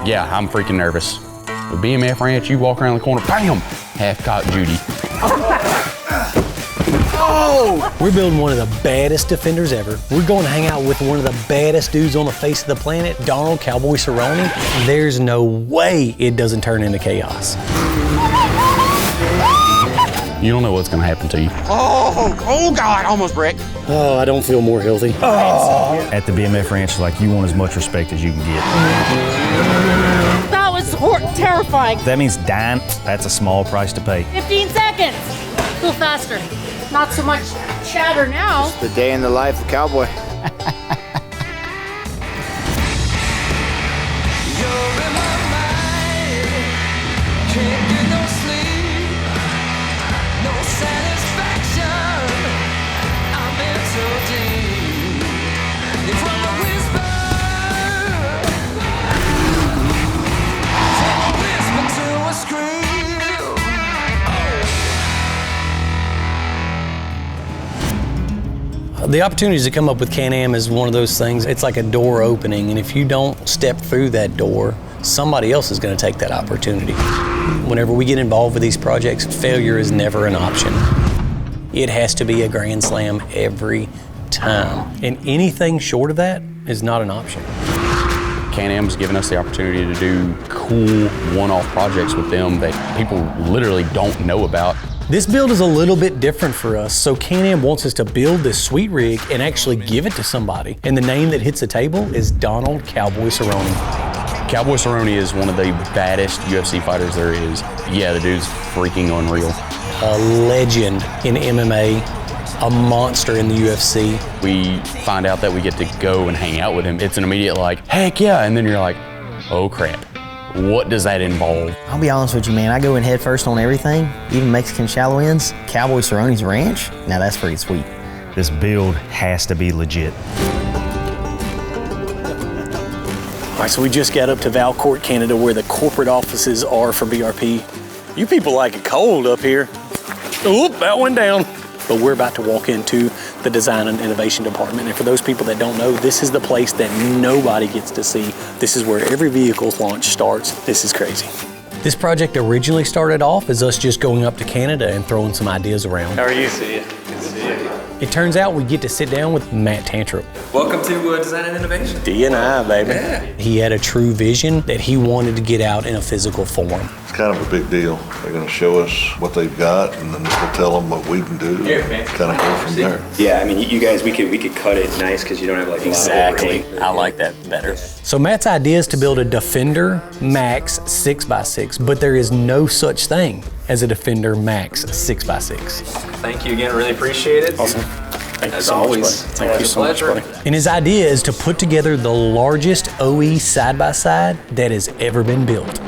Yeah, I'm freaking nervous. With BMF Ranch, you walk around the corner, bam, half-cock Judy. Oh! We're building one of the baddest defenders ever. We're going to hang out with one of the baddest dudes on the face of the planet, Donald Cowboy Cerrone. There's no way it doesn't turn into chaos. You don't know what's gonna happen to you. Oh God, almost wrecked. Oh, I don't feel more healthy. Oh. At the BMF Ranch, like, you want as much respect as you can get. That was terrifying. That means dying, that's a small price to pay. 15 seconds. A little faster. Not so much chatter now. It's the day in the life of cowboy. The opportunities to come up with Can-Am is one of those things. It's like a door opening, and if you don't step through that door, somebody else is going to take that opportunity. Whenever we get involved with these projects, failure is never an option. It has to be a grand slam every time, and anything short of that is not an option. Can-Am's given us the opportunity to do cool one-off projects with them that people literally don't know about. This build is a little bit different for us, so Can-Am wants us to build this sweet rig and actually give it to somebody. And the name that hits the table is Donald Cowboy Cerrone. Cowboy Cerrone is one of the baddest UFC fighters there is. Yeah, the dude's freaking unreal. A legend in MMA, a monster in the UFC. We find out that we get to go and hang out with him. It's an immediate like, heck yeah, and then you're like, oh crap. What does that involve? I'll be honest with you, man. I go in head first on everything, even Mexican shallow ends. Cowboy Cerrone's ranch, now that's pretty sweet. This build has to be legit. All right, so we just got up to Valcourt, Canada, where the corporate offices are for BRP. You people like it cold up here. Oop, that went down. But we're about to walk into the Design and Innovation Department. And for those people that don't know, this is the place that nobody gets to see. This is where every vehicle's launch starts. This is crazy. This project originally started off as us just going up to Canada and throwing some ideas around. How are you? See you. Good to see you. It turns out we get to sit down with Matt Tantrup. Welcome to Design and Innovation. D&I, baby. Yeah. He had a true vision that he wanted to get out in a physical form. It's kind of a big deal. They're going to show us what they've got, and then we'll tell them what we can do. And kind of go from there. Yeah, I mean, you guys, we could cut it nice because you don't have like exactly. I like that better. So Matt's idea is to build a Defender Max 6x6, but there is no such thing as a Defender Max 6x6. Thank you again. Really appreciate it. Awesome. Thank you so always. much, buddy. Thank you so much, pleasure. buddy. And his idea is to put together the largest OE side-by-side that has ever been built.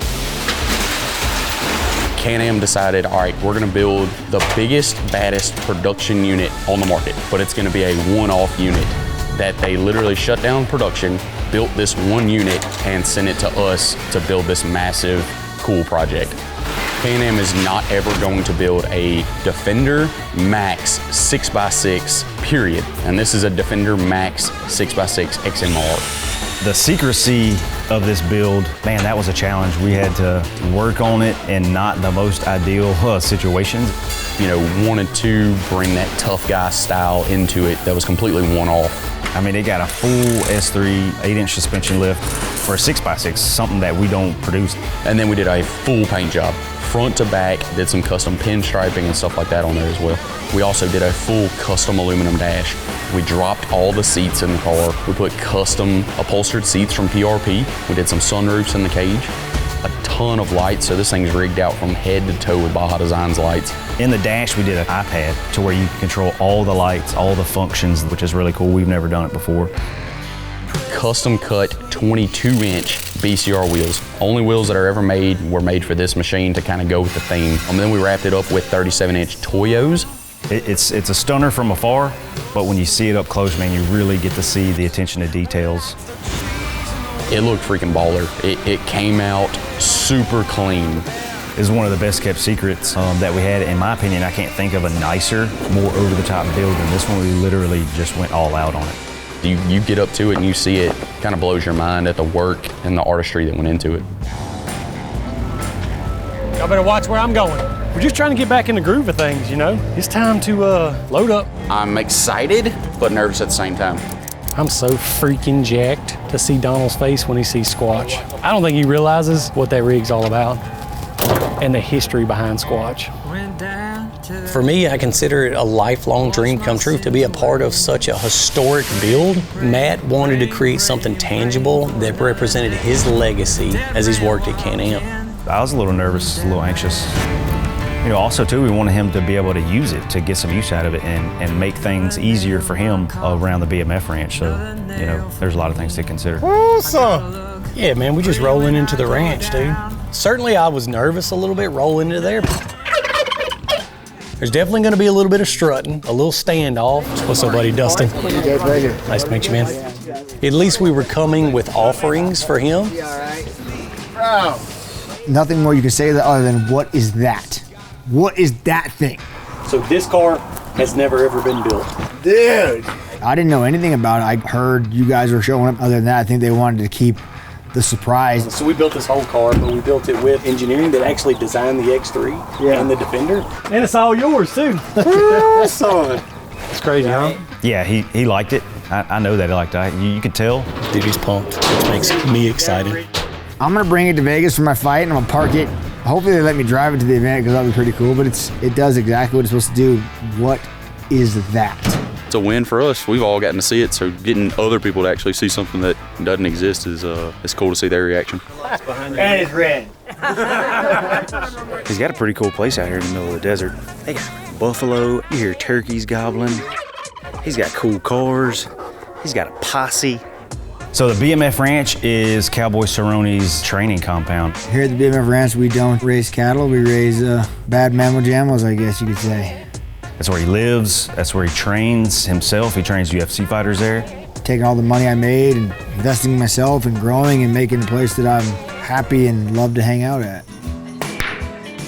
Can-Am decided, all right, we're gonna build the biggest, baddest production unit on the market, but it's gonna be a one-off unit that they literally shut down production, built this one unit, and sent it to us to build this massive, cool project. Can-Am is not ever going to build a Defender Max 6x6, period. And this is a Defender Max 6x6 XMR. The secrecy of this build, man, that was a challenge. We had to work on it in not the most ideal situations. You know, wanted to bring that tough guy style into it that was completely one-off. I mean, it got a full S3 8-inch suspension lift for a 6x6, something that we don't produce. And then we did a full paint job, front to back, did some custom pinstriping and stuff like that on there as well. We also did a full custom aluminum dash. We dropped all the seats in the car. We put custom upholstered seats from PRP. We did some sunroofs in the cage. A ton of lights, so this thing's rigged out from head to toe with Baja Designs lights. In the dash, we did an iPad to where you can control all the lights, all the functions, which is really cool. We've never done it before. Custom cut 22-inch BCR wheels. Only wheels that are ever made were made for this machine to kind of go with the theme. And then we wrapped it up with 37-inch Toyos. It's a stunner from afar, but when you see it up close, man, you really get to see the attention to details. It looked freaking baller. It came out super clean. It's one of the best kept secrets that we had. In my opinion, I can't think of a nicer, more over-the-top build than this one. We literally just went all out on it. You get up to it and you see it, kind of blows your mind at the work and the artistry that went into it. Y'all better watch where I'm going. We're just trying to get back in the groove of things, you know? It's time to load up. I'm excited, but nervous at the same time. I'm so freaking jacked to see Donald's face when he sees Squatch. I don't think he realizes what that rig's all about and the history behind Squatch. For me, I consider it a lifelong dream come true to be a part of such a historic build. Matt wanted to create something tangible that represented his legacy as he's worked at Can-Am. I was a little nervous, a little anxious. You know, also too, we wanted him to be able to use it, to get some use out of it and make things easier for him around the BMF ranch. So, you know, there's a lot of things to consider. Awesome. Yeah, man, we just rolling into the ranch, dude. Certainly I was nervous a little bit rolling into there. There's definitely gonna be a little bit of strutting, a little standoff. What's up, buddy, Dustin? Nice to meet you, man. At least we were coming with offerings for him. Nothing more you can say other than, what is that? What is that thing? So this car has never ever been built. Dude! I didn't know anything about it. I heard you guys were showing up. Other than that, I think they wanted to keep the surprise. So we built this whole car, but we built it with engineering that actually designed the X3 and the Defender. And it's all yours, too. Son. It's crazy, huh? Yeah, he liked it. I know that he liked it. You could tell. Dude, he's pumped, which makes me excited. I'm gonna bring it to Vegas for my fight, and I'm gonna park it. Hopefully they let me drive it to the event, because that'll be pretty cool, but it does exactly what it's supposed to do. What is that? It's a win for us. We've all gotten to see it, so getting other people to actually see something that doesn't exist is it's cool to see their reaction. And it's red. He's got a pretty cool place out here in the middle of the desert. They got buffalo, you hear turkeys gobbling. He's got cool cars. He's got a posse. So the BMF Ranch is Cowboy Cerrone's training compound. Here at the BMF Ranch, we don't raise cattle. We raise bad mammal jammals, I guess you could say. That's where he lives. That's where he trains himself. He trains UFC fighters there. Taking all the money I made and investing in myself and growing and making a place that I'm happy and love to hang out at.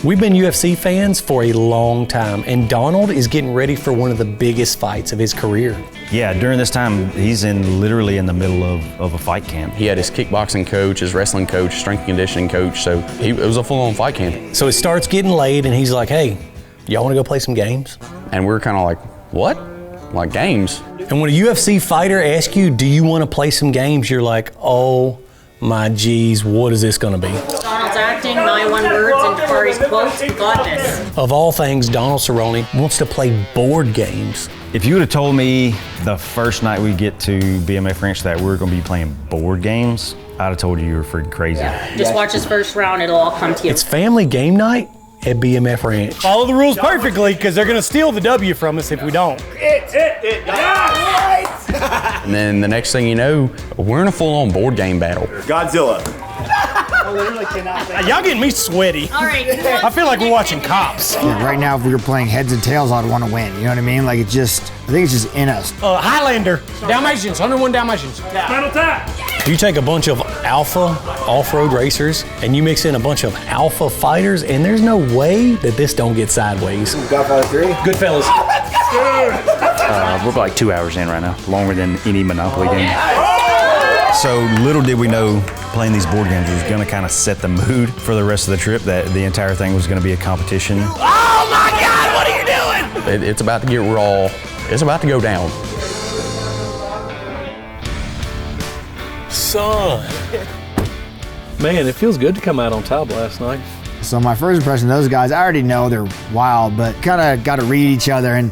We've been UFC fans for a long time, and Donald is getting ready for one of the biggest fights of his career. Yeah, during this time, he's literally in the middle of a fight camp. He had his kickboxing coach, his wrestling coach, strength and conditioning coach, so it was a full-on fight camp. So it starts getting late, and he's like, hey, y'all wanna go play some games? And we're kind of like, what? Like games? And when a UFC fighter asks you, do you wanna play some games? You're like, oh my geez, what is this gonna be? Donald's acting, my one words, and Tafari's quotes, we got this. Of all things, Donald Cerrone wants to play board games. If you would have told me the first night we get to BMF Ranch that we were gonna be playing board games, I'd have told you were freaking crazy. Yeah. Just watch this first round, it'll all come to you. It's family game night at BMF Ranch. Follow the rules perfectly, because they're gonna steal the W from us if we don't. And then the next thing you know, we're in a full-on board game battle. Godzilla. Y'all getting me sweaty. All right. I feel like we're watching Cops. Yeah, right now, if we were playing heads and tails, I'd want to win. You know what I mean? Like, I think it's just in us. Highlander, Dalmatians, 101 Dalmatians. Final time. You take a bunch of alpha off-road racers and you mix in a bunch of alpha fighters, and there's no way that this don't get sideways. Godfather 3? Goodfellas. We're like 2 hours in right now, longer than any Monopoly game. So little did we know playing these board games was gonna kind of set the mood for the rest of the trip, that the entire thing was gonna be a competition. Oh my God, what are you doing? It's about to get raw. It's about to go down. Son. Man, it feels good to come out on top last night. So my first impression of those guys, I already know they're wild, but kind of got to read each other, and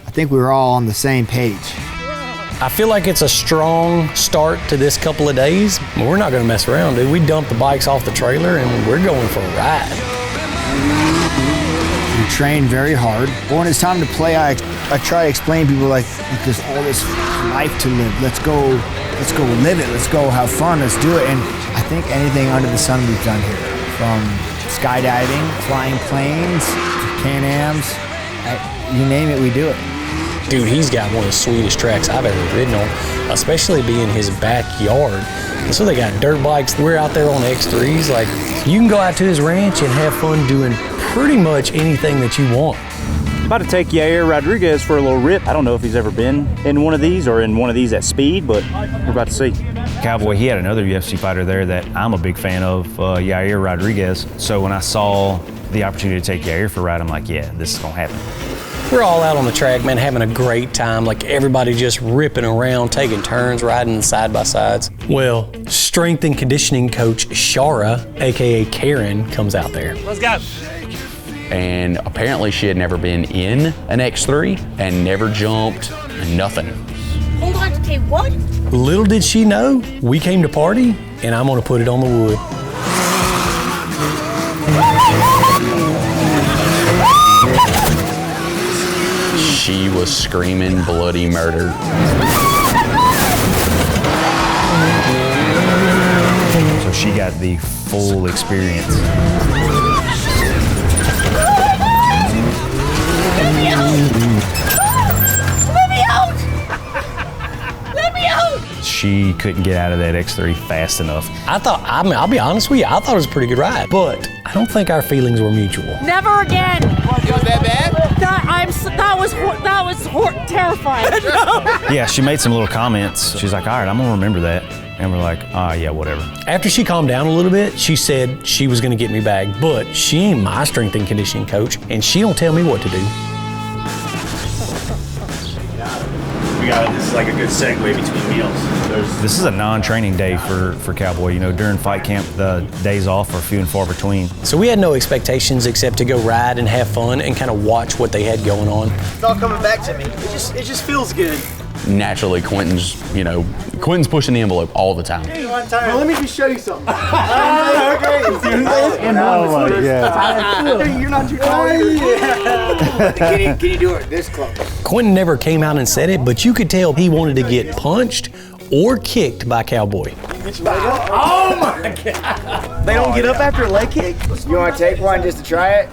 I think we were all on the same page. I feel like it's a strong start to this couple of days. We're not gonna mess around, dude. We dumped the bikes off the trailer and we're going for a ride. We train very hard. But when it's time to play, I try to explain to people like there's all this life to live. Let's go live it. Let's go have fun. Let's do it. And I think anything under the sun we've done here, from skydiving, flying planes, to Can-Ams, you name it, we do it. Dude, he's got one of the sweetest tracks I've ever ridden on, especially being his backyard. And so they got dirt bikes. We're out there on X3s. Like, you can go out to his ranch and have fun doing pretty much anything that you want. About to take Yair Rodriguez for a little rip. I don't know if he's ever been in one of these or in one of these at speed, but we're about to see. Cowboy, he had another UFC fighter there that I'm a big fan of, Yair Rodriguez. So when I saw the opportunity to take Yair for a ride, I'm like, yeah, this is gonna happen. We're all out on the track, man, having a great time. Like everybody just ripping around, taking turns, riding side by sides. Well, strength and conditioning coach Shara, AKA Karen, comes out there. Let's go. And apparently she had never been in an X3 and never jumped, nothing. Hold on, okay, what? Little did she know, we came to party, and I'm gonna put it on the wood. She was screaming bloody murder. So she got the full experience. Let me out! Let me out! Let me out! She couldn't get out of that X3 fast enough. I'll be honest with you, I thought it was a pretty good ride, but I don't think our feelings were mutual. Never again! Was that bad? That was terrifying. Yeah, she made some little comments. She's like, all right, I'm gonna remember that. And we're like, yeah, whatever. After she calmed down a little bit, she said she was gonna get me back, but she ain't my strength and conditioning coach, and she don't tell me what to do. This is like a good segue between meals. This is a non-training day for Cowboy. You know, during fight camp, the days off are few and far between. So we had no expectations except to go ride and have fun and kind of watch what they had going on. It's all coming back to me. It just feels good. Naturally, Quentin's pushing the envelope all the time. Well, let me just show you something. Okay. Oh my God. You're not too tired. Can you do it this close? Quentin never came out and said it, but you could tell he wanted to get punched or kicked by Cowboy. Oh my God. They don't get up after a leg kick? You want to take one just to try it?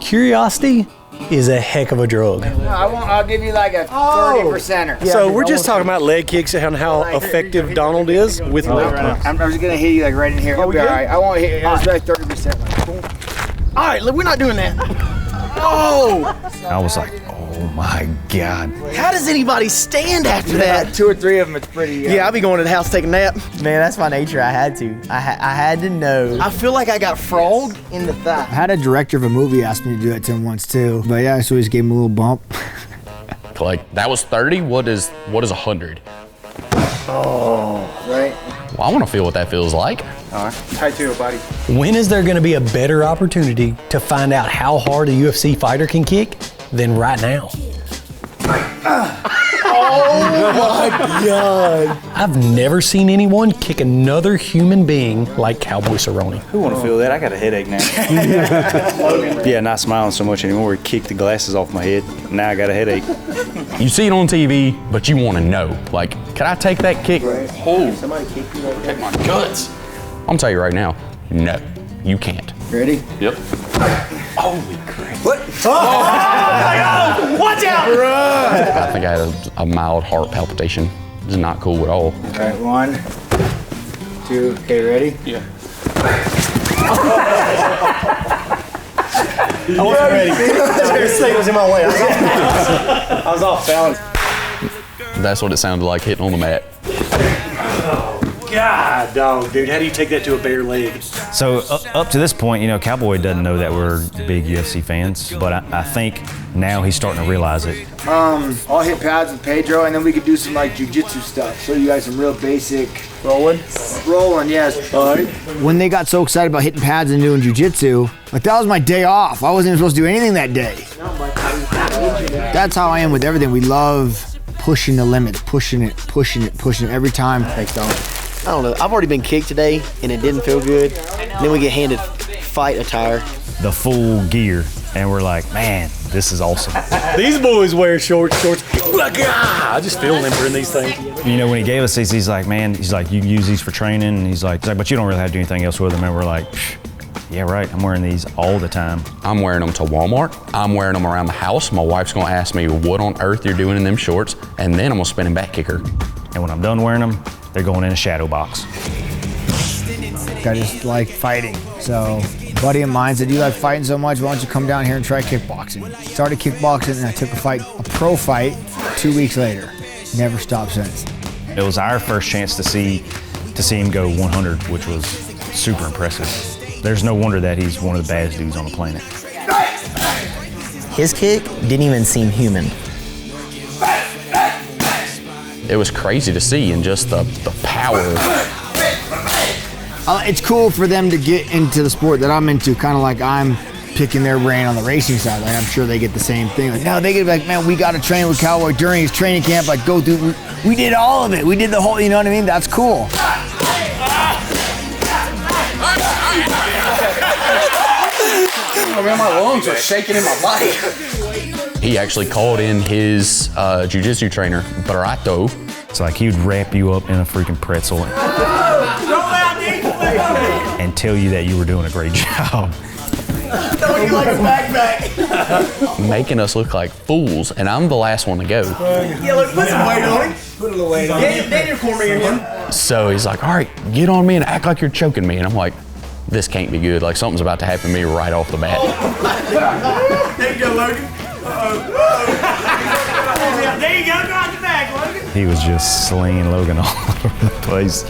Curiosity is a heck of a drug. I'll give you like a 30%er. So we're just talking about leg kicks and how effective Donald is with leg kicks. I'm just gonna hit you like right in here. It'll be all right. I won't hit you. It's like 30%. All right, look, we're not doing that. Oh! I was like, oh my God. How does anybody stand after that? 2 or 3 of them, it's pretty. Yeah, I'll be going to the house to take a nap. Man, that's my nature. I had to. I had to know. I feel like I got frog in the thigh. I had a director of a movie ask me to do that to him once too. But yeah, so we just gave him a little bump. Like, that was 30? What is 100? Oh, right. Well, I want to feel what that feels like. All right, tight to it, buddy. When is there going to be a better opportunity to find out how hard a UFC fighter can kick than right now? Oh my God. I've never seen anyone kick another human being like Cowboy Cerrone. Who want to feel that? I got a headache now. Yeah, not smiling so much anymore. He kicked the glasses off my head. Now I got a headache. You see it on TV, but you want to know. Like, can I take that kick? Oh, Somebody kick you right take my guts. I'm gonna tell you right now, no, you can't. Ready? Yep. Holy crap. What? Oh my God! Watch out! I think I had a mild heart palpitation. This is not cool at all. All right, 1, 2, okay, ready? Yeah. I wasn't ready. This thing was in my way. I was off balance. That's what it sounded like hitting on the mat. God, dog, dude, how do you take that to a bare leg? So up to this point, you know, Cowboy doesn't know that we're big UFC fans, but I think now he's starting to realize it. I'll hit pads with Pedro, and then we could do some like jiu-jitsu stuff. Show you guys some real basic rolling. Rolling, yes. All right. When they got so excited about hitting pads and doing jujitsu, like that was my day off. I wasn't even supposed to do anything that day. That's how I am with everything. We love pushing the limits, pushing it every time. Thanks, Don. I don't know. I've already been kicked today, and it didn't feel good. And then we get handed fight attire. The full gear, and we're like, man, this is awesome. These boys wear shorts. I just feel limber in these things. You know, when he gave us these, he's like, man, you use these for training, and he's like, but you don't really have to do anything else with them. And we're like, yeah, right, I'm wearing these all the time. I'm wearing them to Walmart. I'm wearing them around the house. My wife's gonna ask me what on earth you're doing in them shorts, and then I'm gonna spin a back kicker. And when I'm done wearing them, they're going in a shadow box. I just like fighting. So A buddy of mine said, you like fighting so much, why don't you come down here and try kickboxing? Started kickboxing and I took a pro fight 2 weeks later. Never stopped since. It was our first chance to see him go 100, which was super impressive. There's no wonder that he's one of the baddest dudes on the planet. His kick didn't even seem human. It was crazy to see, and just the power. It's cool for them to get into the sport that I'm into, kind of like I'm picking their brain on the racing side. Like I'm sure they get the same thing. Like now they get like, man, we got to train with Cowboy during his training camp. Like go through. We did all of it. We did the whole. You know what I mean? That's cool. Oh man, my lungs are shaking in my body. He actually called in his jiu-jitsu trainer, Barato. It's like he would wrap you up in a freaking pretzel and tell you that you were doing a great job. Making us look like fools, and I'm the last one to go. Yeah, look, put some weight on him. Put a little weight on him. Daniel Cormier again. So he's like, all right, get on me and act like you're choking me. And I'm like, this can't be good. Like something's about to happen to me right off the bat. There you go, Logan. There you go, go out the back, Logan. He was just slinging Logan all over the place.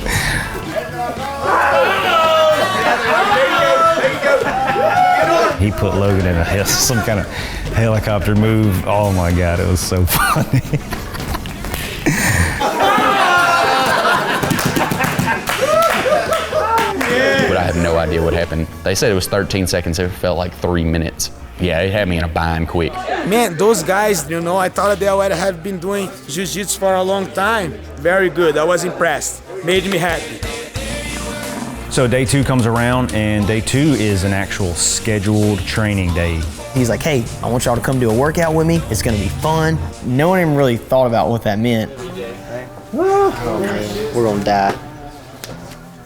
He put Logan in some kind of helicopter move. Oh my God, it was so funny. But I have no idea what happened. They said it was 13 seconds. It felt like 3 minutes. Yeah, it had me in a bind quick. Man, those guys, you know, I thought they already have been doing jiu-jitsu for a long time. Very good. I was impressed. Made me happy. So day 2 comes around, and day 2 is an actual scheduled training day. He's like, hey, I want y'all to come do a workout with me. It's gonna be fun. No one even really thought about what that meant. Oh man, we're gonna die.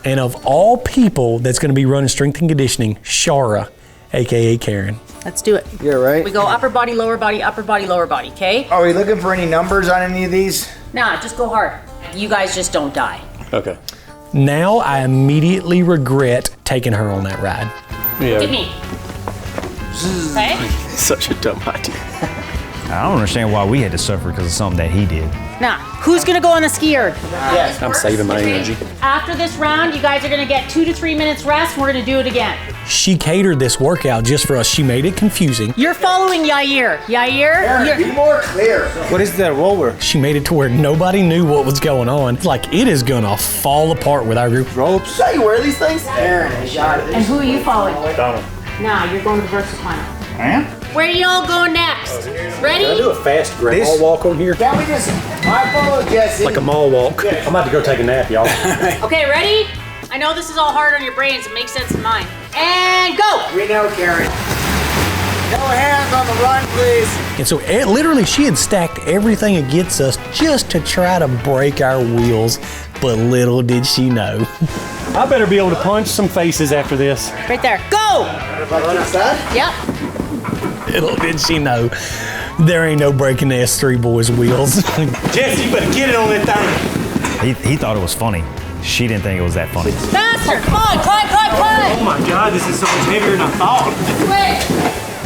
And of all people that's going to be running strength and conditioning, Shara, aka Karen. Let's do it. Yeah, right. We go upper body, lower body, okay? Are we looking for any numbers on any of these? Nah, just go hard. You guys just don't die. Okay. Now I immediately regret taking her on that ride. Look at me. Okay? Such a dumb idea. I don't understand why we had to suffer because of something that he did. Now, who's gonna go on the ski erg? Yes. I'm saving my energy. After this round, you guys are gonna get 2 to 3 minutes rest, and we're gonna do it again. She catered this workout just for us. She made it confusing. You're following Yair. Aaron, be more clear. What is that roller? She made it to where nobody knew what was going on. Like it is gonna fall apart with our group. Ropes. Should you wear these things? Aaron, And who are you following? Donald. Nah, you're going to the Versus final. Man? Where y'all go next? Ready? Can I do a fast grandma walk on here? Can we just, I follow Jesse. Like a mall walk. I'm about to go take a nap, y'all. Okay, ready? I know this is all hard on your brains. It makes sense in mine. And go! We know, Karen. No hands on the run, please. And so literally she had stacked everything against us just to try to break our wheels. But little did she know. I better be able to punch some faces after this. Right there. Go! Yep. Little did she know, there ain't no breaking the S3 boys' wheels. Jesse, you better get it on that thing. He thought it was funny. She didn't think it was that funny. Faster! Come on, climb! Oh my God, this is so much heavier than I thought. Quick!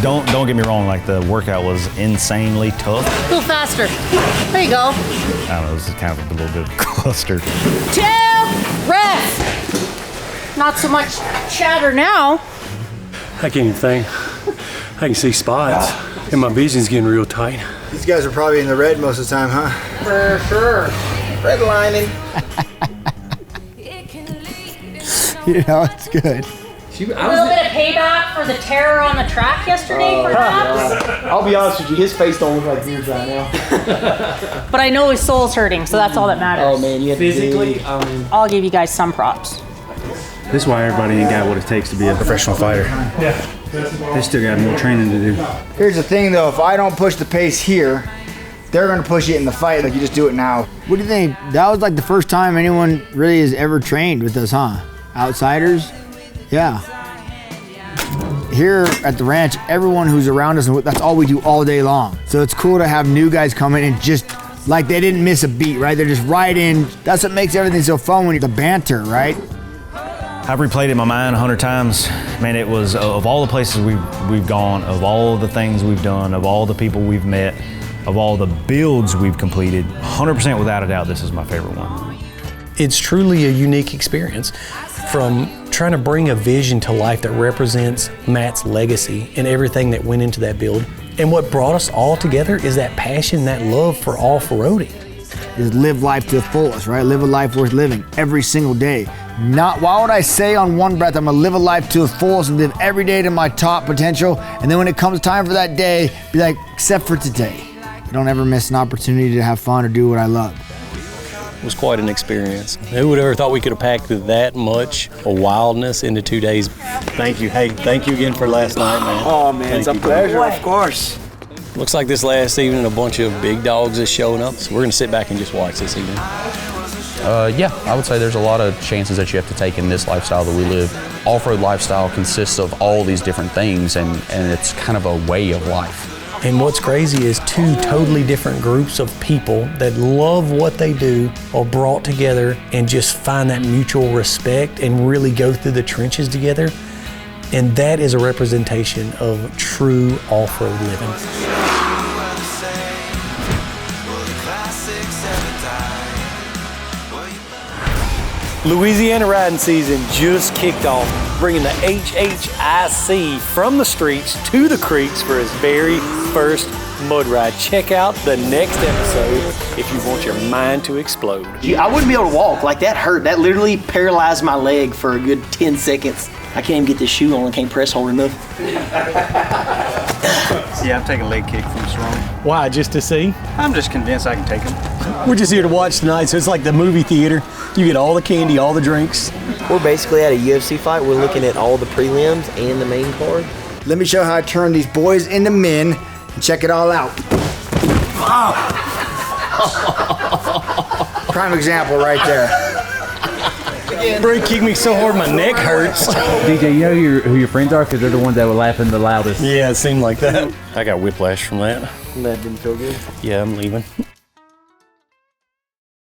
Don't get me wrong, like the workout was insanely tough. A little faster. There you go. I don't know, it was kind of a little bit of a cluster. 2, rest! Not so much chatter now. I can't even think. I can see spots, and my vision's getting real tight. These guys are probably in the red most of the time, huh? For sure. Redlining. You know, it's good. A little bit of payback for the terror on the track yesterday, perhaps? I'll be honest with you, his face don't look like yours right now. But I know his soul's hurting, so that's all that matters. Oh man, you have Physically, I'll give you guys some props. This is why everybody ain't got what it takes to be a professional fighter. Yeah. They still got more training to do. Here's the thing though, if I don't push the pace here, they're gonna push it in the fight, like you just do it now. What do you think? That was like the first time anyone really has ever trained with us, huh? Outsiders? Yeah. Here at the ranch, everyone who's around us, that's all we do all day long. So it's cool to have new guys come in and just, like they didn't miss a beat, right? They're just right in. That's what makes everything so fun when the banter, right? I've replayed it in my mind 100 times. Man, it was, of all the places we've gone, of all the things we've done, of all the people we've met, of all the builds we've completed, 100% without a doubt, this is my favorite one. It's truly a unique experience, from trying to bring a vision to life that represents Matt's legacy and everything that went into that build. And what brought us all together is that passion, that love for off-roading. Is live life to the fullest, right? Live a life worth living every single day. Why would I say on one breath, I'm gonna live a life to the fullest and live every day to my top potential, and then when it comes time for that day, be like, except for today. I don't ever miss an opportunity to have fun or do what I love. It was quite an experience. Who would have ever thought we could have packed that much wildness into 2 days? Thank you. Hey, thank you again for last night, man. Oh, man, it's a pleasure, of course. Looks like this last evening a bunch of big dogs is showing up, so we're gonna sit back and just watch this evening. Yeah, I would say there's a lot of chances that you have to take in this lifestyle that we live. Off-road lifestyle consists of all these different things, and it's kind of a way of life. And what's crazy is 2 totally different groups of people that love what they do are brought together and just find that mutual respect and really go through the trenches together. And that is a representation of true off-road living. Louisiana riding season just kicked off, bringing the HHIC from the streets to the creeks for his very first mud ride. Check out the next episode if you want your mind to explode. I wouldn't be able to walk. Like, that hurt. That literally paralyzed my leg for a good 10 seconds. I can't even get this shoe on. I can't press hard enough. Yeah, I'm taking a leg kick from Cerrone. Why, just to see? I'm just convinced I can take him. We're just here to watch tonight, so it's like the movie theater. You get all the candy, all the drinks. We're basically at a UFC fight. We're looking at all the prelims and the main card. Let me show you how I turn these boys into men and check it all out. Prime example right there. Bro, kicked me so hard my neck hurts. DJ, you know who your friends are? Because they're the ones that were laughing the loudest. Yeah, it seemed like that. I got whiplash from that. That didn't feel good. Yeah, I'm leaving.